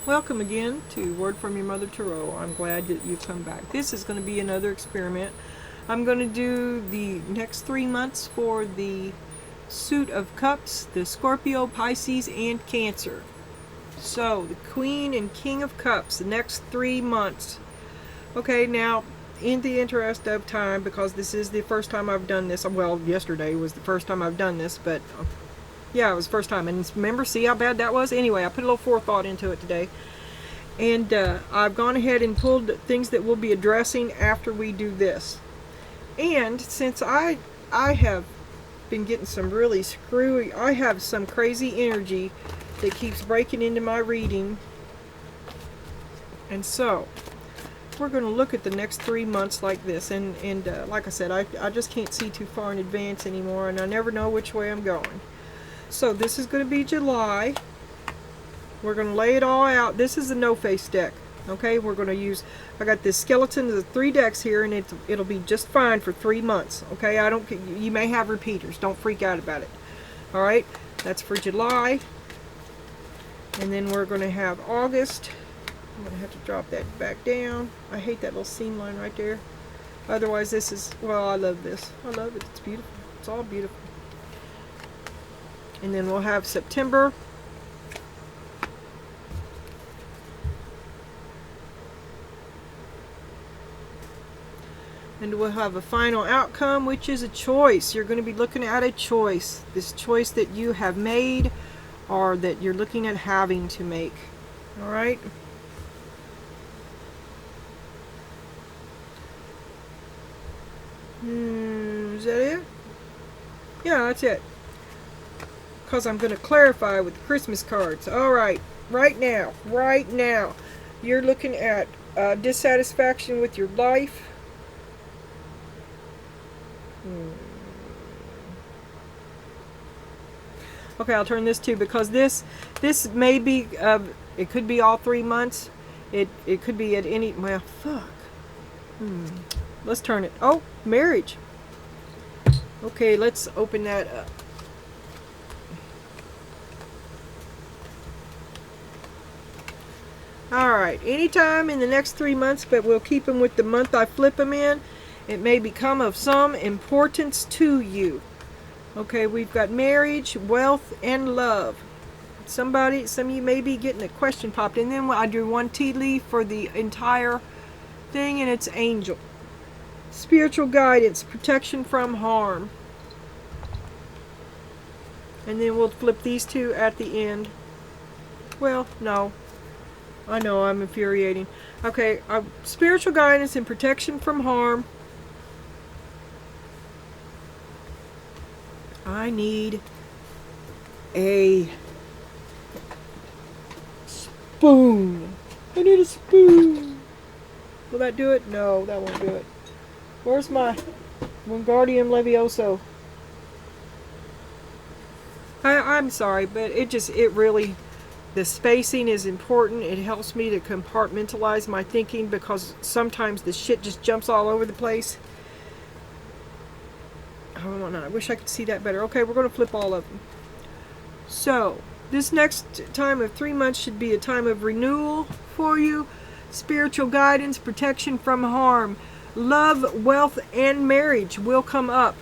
Welcome again to Word from Your Mother Tarot. I'm glad that you've come back. This is going to be another experiment. I'm going to do the next 3 months for the Suit of Cups, the Scorpio, Pisces, and Cancer. So, the Queen and King of Cups, the next 3 months. Okay, now, in the interest of time, because this is the first time I've done this, well, yesterday was the first time I've done this, but yeah, it was the first time. And remember, see how bad that was? Anyway, I put a little forethought into it today. And I've gone ahead and pulled things that we'll be addressing after we do this. And since I have been getting some really screwy, I have some crazy energy that keeps breaking into my reading. And so, we're going to look at the next 3 months like this. And like I said, I just can't see too far in advance anymore. And I never know which way I'm going. So this is going to be July. We're going to lay it all out. This is a no-face deck. Okay, we're going to use, I got this skeleton of the 3 decks here, and it'll be just fine for 3 months. Okay, you may have repeaters. Don't freak out about it. All right, that's for July. And then we're going to have August. I'm going to have to drop that back down. I hate that little seam line right there. Otherwise, this is, well, I love this. I love it. It's beautiful. It's all beautiful. And then we'll have September. And we'll have a final outcome, which is a choice. You're going to be looking at a choice. This choice that you have made or that you're looking at having to make. Alright? Is that it? Yeah, that's it. Because I'm going to clarify with the Christmas cards. Alright, right now, you're looking at dissatisfaction with your life. Okay, I'll turn this too, because this may be, it could be all 3 months. It could be at any, well, fuck. Let's turn it. Oh, marriage. Okay, let's open that up. Alright, anytime in the next 3 months, but we'll keep them with the month I flip them in. It may become of some importance to you. Okay, we've got marriage, wealth, and love. Some of you may be getting a question popped in. Then I do one tea leaf for the entire thing, and it's angel. Spiritual guidance, protection from harm. And then we'll flip these two at the end. Well, no. I know, I'm infuriating. Okay, spiritual guidance and protection from harm. I need a spoon. I need a spoon. Will that do it? No, that won't do it. Where's my Wingardium Levioso? I'm sorry, but it really, the spacing is important. It helps me to compartmentalize my thinking, because sometimes the shit just jumps all over the place. Oh, no, I wish I could see that better. Okay, we're going to flip all of them. So, this next time of 3 months should be a time of renewal for you. Spiritual guidance, protection from harm. Love, wealth, and marriage will come up.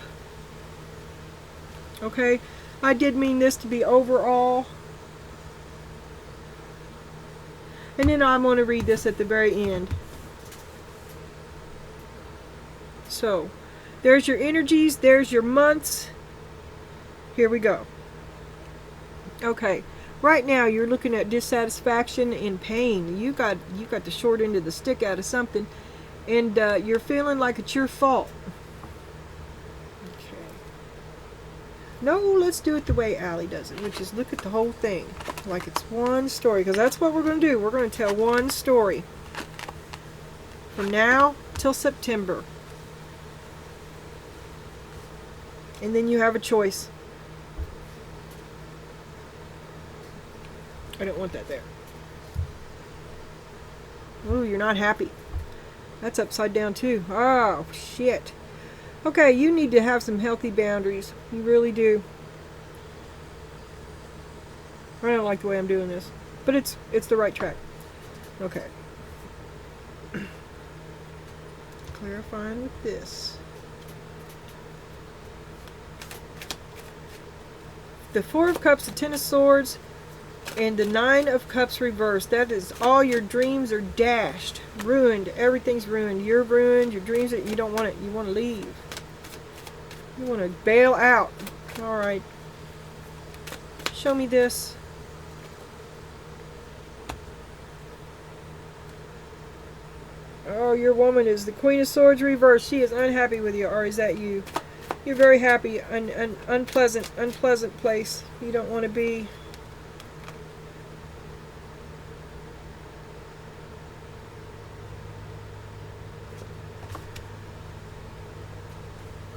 Okay, I did mean this to be overall. And then I'm going to read this at the very end. So, there's your energies, there's your months. Here we go. Okay, right now you're looking at dissatisfaction and pain. You got the short end of the stick out of something, and you're feeling like it's your fault. Okay. No, let's do it the way Allie does it, which is look at the whole thing like it's one story, because that's what we're going to do. We're going to tell one story from now till September. And then you have a choice. I don't want that there. Ooh, you're not happy. That's upside down too. Oh, shit. Okay, you need to have some healthy boundaries. You really do. I don't like the way I'm doing this, but it's the right track. Okay. Clarifying with this. The Four of Cups, the Ten of Swords, and the Nine of Cups reversed. That is all your dreams are dashed, ruined. Everything's ruined. You're ruined. Your dreams, you don't want it. You want to leave. You want to bail out. All right. Show me this. Oh, your woman is the Queen of Swords reversed. She is unhappy with you, or is that you? You're very happy. An unpleasant place you don't want to be.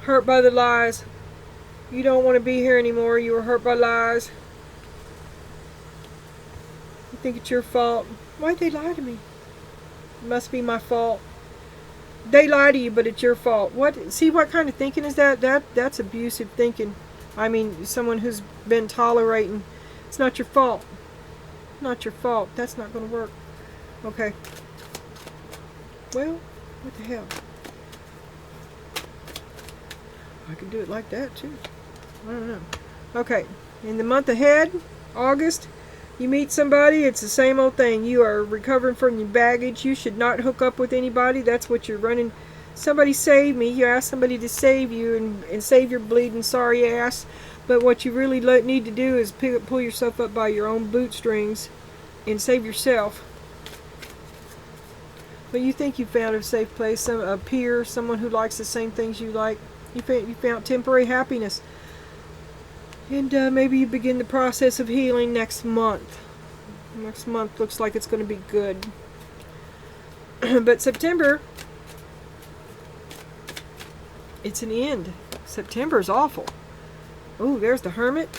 Hurt by the lies. You don't want to be here anymore. You were hurt by lies. You think it's your fault. Why'd they lie to me? It must be my fault. They lie to you, but it's your fault. What? See, what kind of thinking is that? That's abusive thinking. I mean, someone who's been tolerating. It's not your fault. Not your fault. That's not going to work. Okay. Well, what the hell? I could do it like that too. I don't know. Okay. In the month ahead, August, you meet somebody, it's the same old thing. You are recovering from your baggage. You should not hook up with anybody. That's what you're running. Somebody save me. You ask somebody to save you and save your bleeding sorry ass. But what you really need to do is pull yourself up by your own bootstrings and save yourself. But you think you found a safe place, a peer, someone who likes the same things you like. You found temporary happiness. And maybe you begin the process of healing next month. Next month looks like it's going to be good. But September, it's an end. September is awful. Oh, there's the Hermit.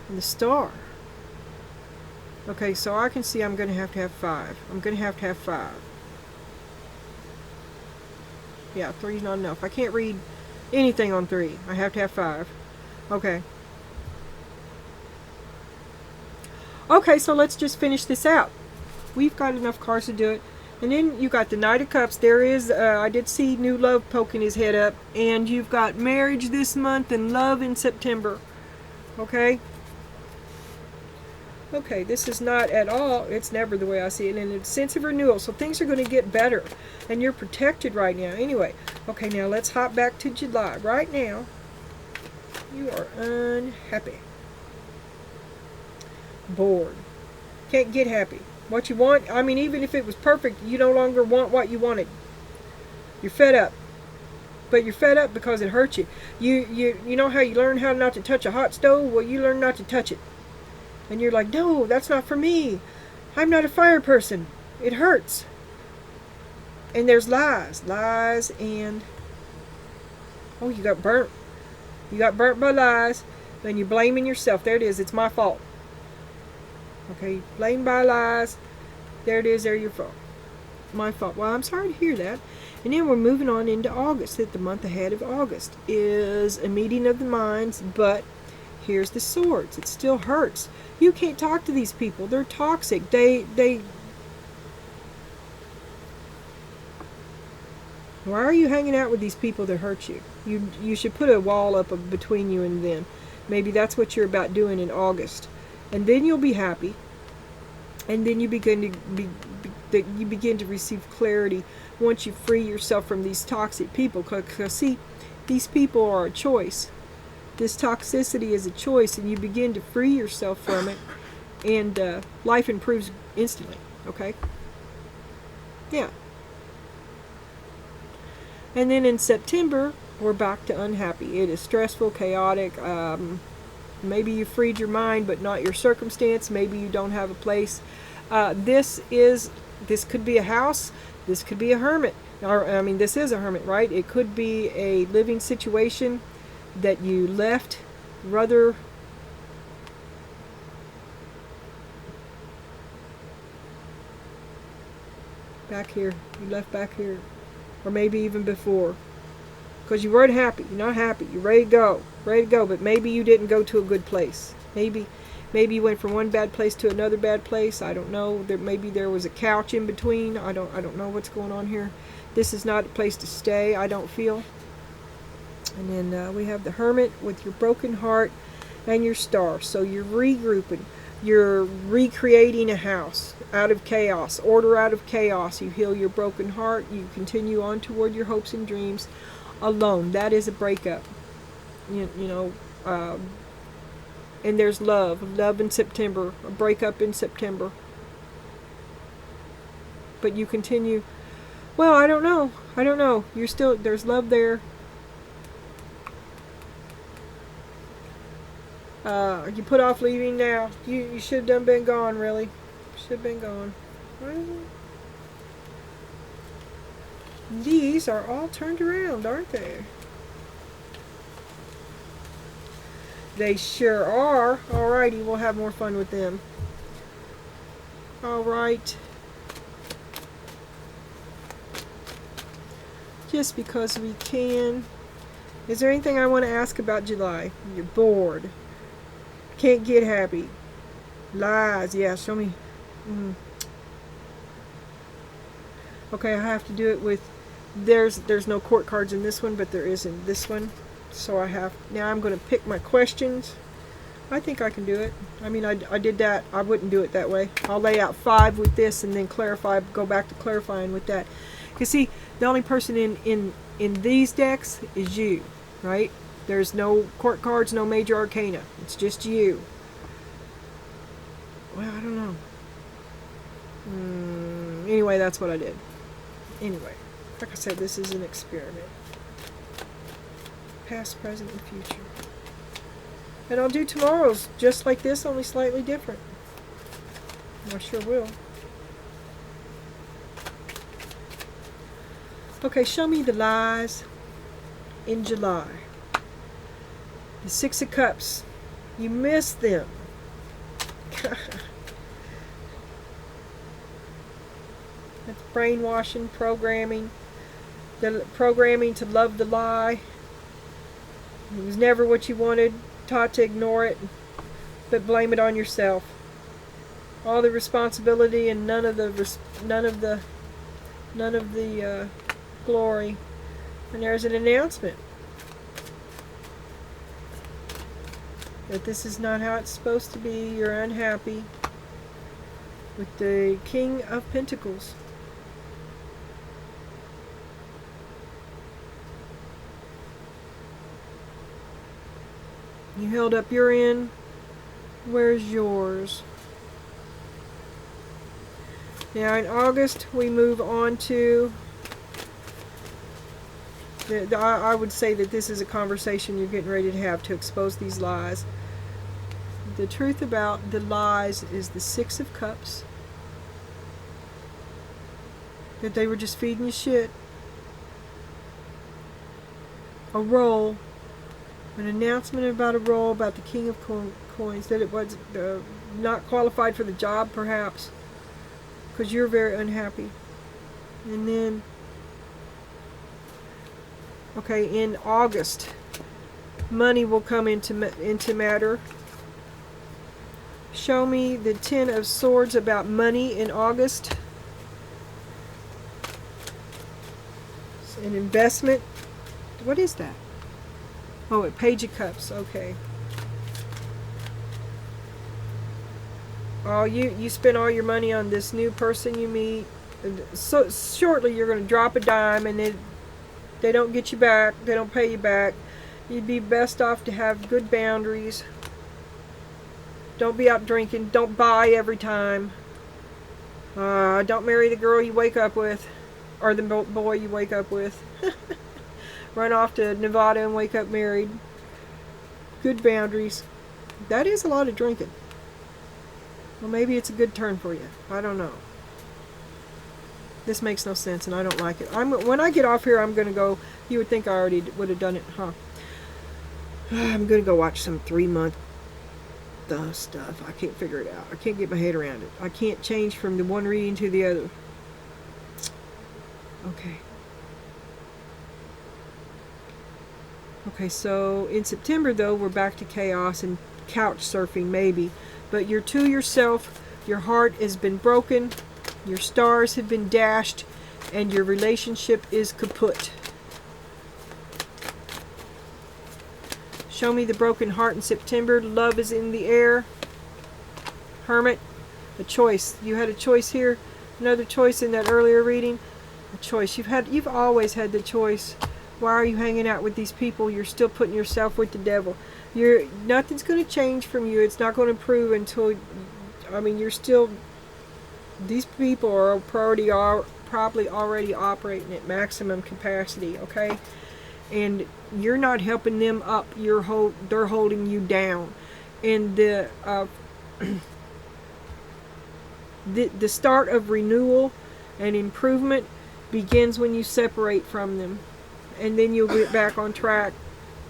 And the Star. Okay, so I can see I'm going to have 5. I'm going to have 5. Yeah, 3's not enough. I can't read anything on 3. I have to have 5. Okay. Okay, so let's just finish this out. We've got enough cards to do it. And then you got the Knight of Cups. There is, I did see new love poking his head up. And you've got marriage this month and love in September. Okay? Okay, this is not at all, it's never the way I see it, and it's a sense of renewal, so things are going to get better, and you're protected right now. Anyway, okay, now let's hop back to July. Right now, you are unhappy. Bored. Can't get happy. What you want, I mean, even if it was perfect, you no longer want what you wanted. You're fed up. But you're fed up because it hurts you. You know how you learn how not to touch a hot stove? Well, you learn not to touch it. And you're like, no, that's not for me. I'm not a fire person. It hurts. And there's lies. Lies and... Oh, you got burnt. You got burnt by lies. Then you're blaming yourself. There it is. It's my fault. Okay, blamed by lies. There it is. There your fault. My fault. Well, I'm sorry to hear that. And then we're moving on into August. That the month ahead of August is a meeting of the minds, but here's the swords. It still hurts. You can't talk to these people. They're toxic. They Why are you hanging out with these people that hurt you? You should put a wall up between you and them. Maybe that's what you're about doing in August. And then you'll be happy. And then you begin to receive clarity once you free yourself from these toxic people. Because see, these people are a choice. This toxicity is a choice, and you begin to free yourself from it, and life improves instantly. Okay? Yeah. And then in September, we're back to unhappy. It is stressful, chaotic. Maybe you freed your mind, but not your circumstance. Maybe you don't have a place. This could be a house. This could be a hermit. Or, I mean, this is a hermit, right? It could be a living situation that you left rather back here. You left back here. Or maybe even before. because you weren't happy. You're not happy. You're ready to go. Ready to go. But maybe you didn't go to a good place. Maybe you went from one bad place to another bad place. I don't know. Maybe there was a couch in between. I don't know what's going on here. This is not a place to stay, I don't feel. And then we have the Hermit with your broken heart and your Star. So you're regrouping. You're recreating a house out of chaos. Order out of chaos. You heal your broken heart. You continue on toward your hopes and dreams alone. That is a breakup. And there's love. Love in September. A breakup in September. But you continue. Well, I don't know. You're still, there's love there. You put off leaving now. You should have done been gone, really. Should have been gone. These are all turned around, aren't they? They sure are. Alrighty, we'll have more fun with them. Alright. Just because we can. Is there anything I want to ask about July? You're bored. Can't get happy. Lies. Yeah, show me. Okay, I have to do it with... There's no court cards in this one, but there is in this one. So now I'm going to pick my questions. I think I can do it. I mean, I did that. I wouldn't do it that way. I'll lay out 5 with this and then clarify, go back to clarifying with that. You see, the only person in these decks is you, right? There's no court cards, no major arcana. It's just you. Well, I don't know. Anyway, that's what I did. Anyway, like I said, this is an experiment. Past, present, and future. And I'll do tomorrow's just like this, only slightly different. I sure will. Okay, show me the lies in July. The 6 of Cups. You missed them. That's brainwashing, programming. The programming to love the lie. It was never what you wanted. Taught to ignore it, but blame it on yourself. All the responsibility and none of the glory. And there's an announcement that this is not how it's supposed to be. You're unhappy with the King of Pentacles. You held up your end. Where's yours? Now in August we move on to I would say that this is a conversation you're getting ready to have to expose these lies. The truth about the lies is the 6 of Cups. That they were just feeding you shit. A roll. An announcement about a roll, about the King of Coins. That it was not qualified for the job, perhaps. Because you're very unhappy. And then... Okay, in August, money will come into matter. Show me the 10 of Swords about money in August. It's an investment. What is that? Oh, a Page of Cups. Okay. Oh, you spend all your money on this new person you meet. So shortly you're going to drop a dime and they don't get you back. They don't pay you back. You'd be best off to have good boundaries. Don't be out drinking. Don't buy every time. Don't marry the girl you wake up with. Or the boy you wake up with. Run off to Nevada and wake up married. Good boundaries. That is a lot of drinking. Well, maybe it's a good turn for you. I don't know. This makes no sense and I don't like it. When I get off here, I'm going to go... You would think I already would have done it, huh? I'm going to go watch some 3-month stuff. I can't figure it out. I can't get my head around it. I can't change from the one reading to the other. Okay. Okay, so in September, though, we're back to chaos and couch surfing, maybe. But you're to yourself, your heart has been broken, your stars have been dashed, and your relationship is kaput. Show me the broken heart in September. Love is in the air. Hermit, a choice. You had a choice here. Another choice in that earlier reading. A choice. You've always had the choice. Why are you hanging out with these people? You're still putting yourself with the devil. Nothing's going to change from you. It's not going to improve until, I mean, you're still, these people are probably already operating at maximum capacity, okay? And you're not helping them up. They're holding you down. And the start of renewal and improvement begins when you separate from them, and then you'll get back on track,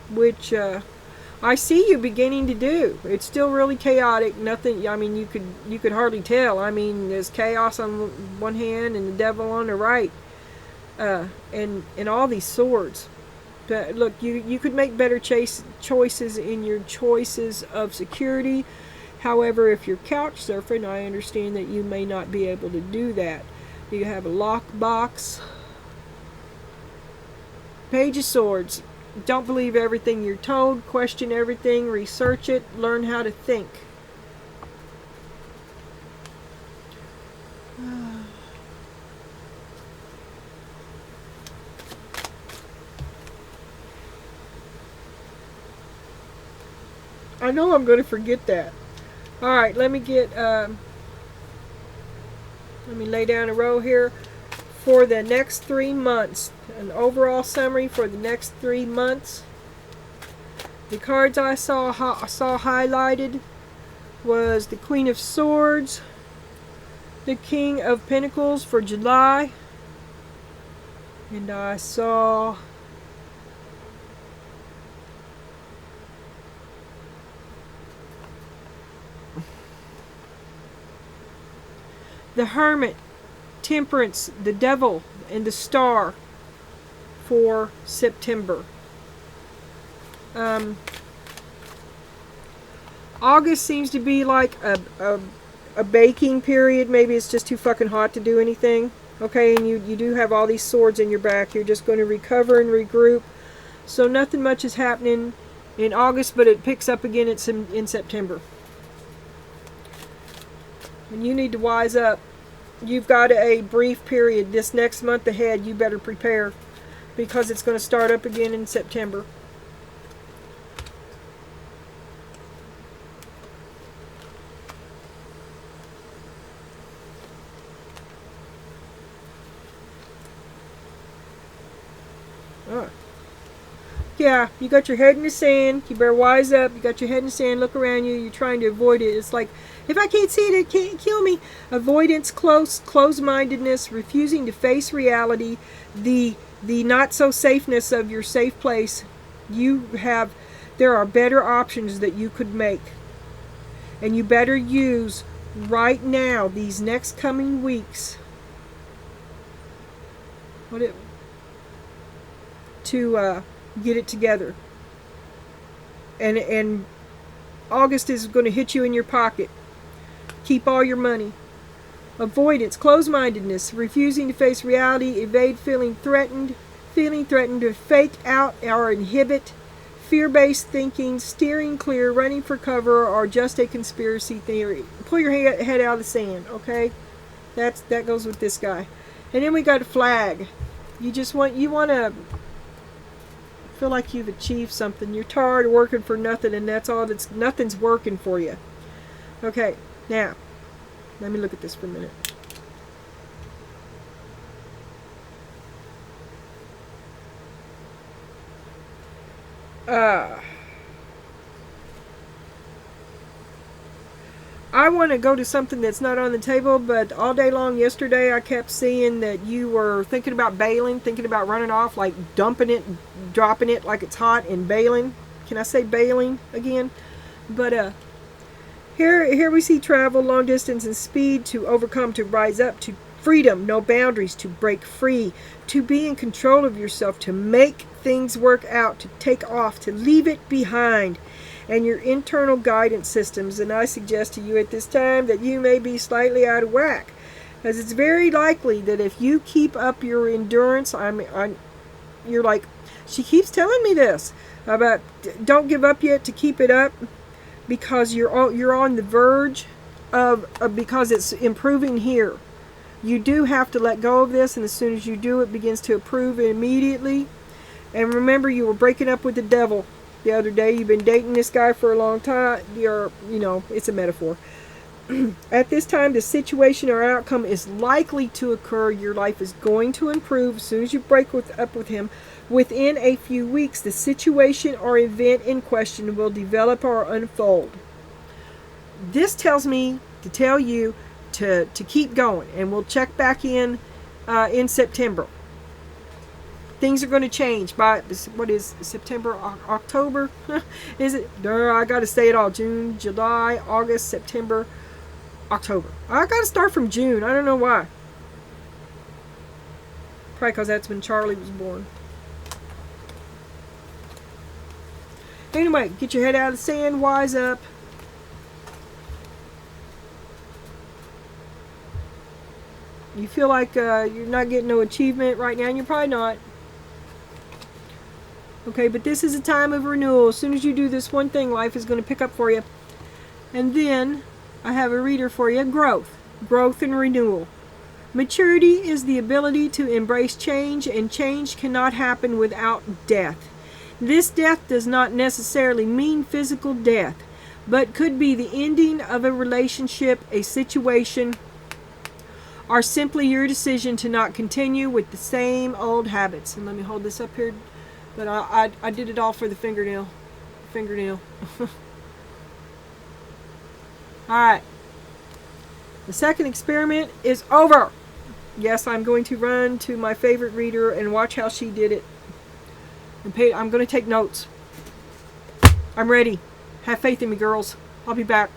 which I see you beginning to do. It's still really chaotic. Nothing. I mean, you could hardly tell. I mean, there's chaos on one hand and the devil on the right, and all these swords. But look, you could make better choices in your choices of security. However, if you're couch surfing, I understand that you may not be able to do that. You have a lockbox. Page of Swords. Don't believe everything you're told. Question everything. Research it. Learn how to think. I know I'm going to forget that. Alright, let me lay down a row here. For the next 3 months, an overall summary for the next 3 months. The cards I saw highlighted was the Queen of Swords, the King of Pentacles for July, and I saw the Hermit, Temperance, the Devil, and the Star for September. August seems to be like a baking period. Maybe it's just too fucking hot to do anything. Okay, and you do have all these swords in your back. You're just going to recover and regroup. So nothing much is happening in August, but it picks up again in September. And you need to wise up. You've got a brief period. This next month ahead, you better prepare, because it's going to start up again in September. Yeah, you got your head in the sand. You better wise up. You got your head in the sand. Look around you. You're trying to avoid it. It's like, if I can't see it, it can't kill me. Avoidance, closed-mindedness, refusing to face reality, the not-so-safeness of your safe place. There are better options that you could make. And you better use right now, these next coming weeks, to get it together. And August is going to hit you in your pocket. Keep all your money. Avoidance, closed-mindedness, refusing to face reality, evade feeling threatened to fake out or inhibit, fear-based thinking, steering clear, running for cover, or just a conspiracy theory. Pull your head out of the sand, okay? That goes with this guy. And then we got a flag. You want to feel like you've achieved something. You're tired of working for nothing, and nothing's working for you. Okay, now let me look at this for a minute. I want to go to something that's not on the table, but all day long yesterday I kept seeing that you were thinking about bailing, thinking about running off, like dumping it, dropping it like it's hot, and bailing. Can I say bailing again? But here we see travel, long distance, and speed, to overcome, to rise up, to freedom, no boundaries, to break free, to be in control of yourself, to make things work out, to take off, to leave it behind, and your internal guidance systems. And I suggest to you at this time that you may be slightly out of whack, as it's very likely that if you keep up your endurance, you're like, she keeps telling me this about don't give up yet, to keep it up, because you're on the verge of because it's improving here. You do have to let go of this, and as soon as you do, it begins to improve immediately. And remember, you were breaking up with the devil the other day. You've been dating this guy for a long time. It's a metaphor. At this time, the situation or outcome is likely to occur. Your life is going to improve as soon as you break up with him. Within a few weeks, the situation or event in question will develop or unfold. This tells me to tell you to keep going, and we'll check back in September. Things are going to change by, what is September, October? Is it? I got to say it all. June, July, August, September, October. I got to start from June. I don't know why. Probably because that's when Charlie was born. Anyway, get your head out of the sand, wise up. You feel like you're not getting no achievement right now, and you're probably not. Okay, but this is a time of renewal. As soon as you do this one thing, life is going to pick up for you. And then I have a reader for you. Growth and renewal. Maturity is the ability to embrace change, and change cannot happen without death. This death does not necessarily mean physical death, but could be the ending of a relationship, a situation, or simply your decision to not continue with the same old habits. And let me hold this up here. But I did it all for the fingernail. Alright. The second experiment is over. Yes, I'm going to run to my favorite reader and watch how she did it. I'm going to take notes. I'm ready. Have faith in me, girls. I'll be back.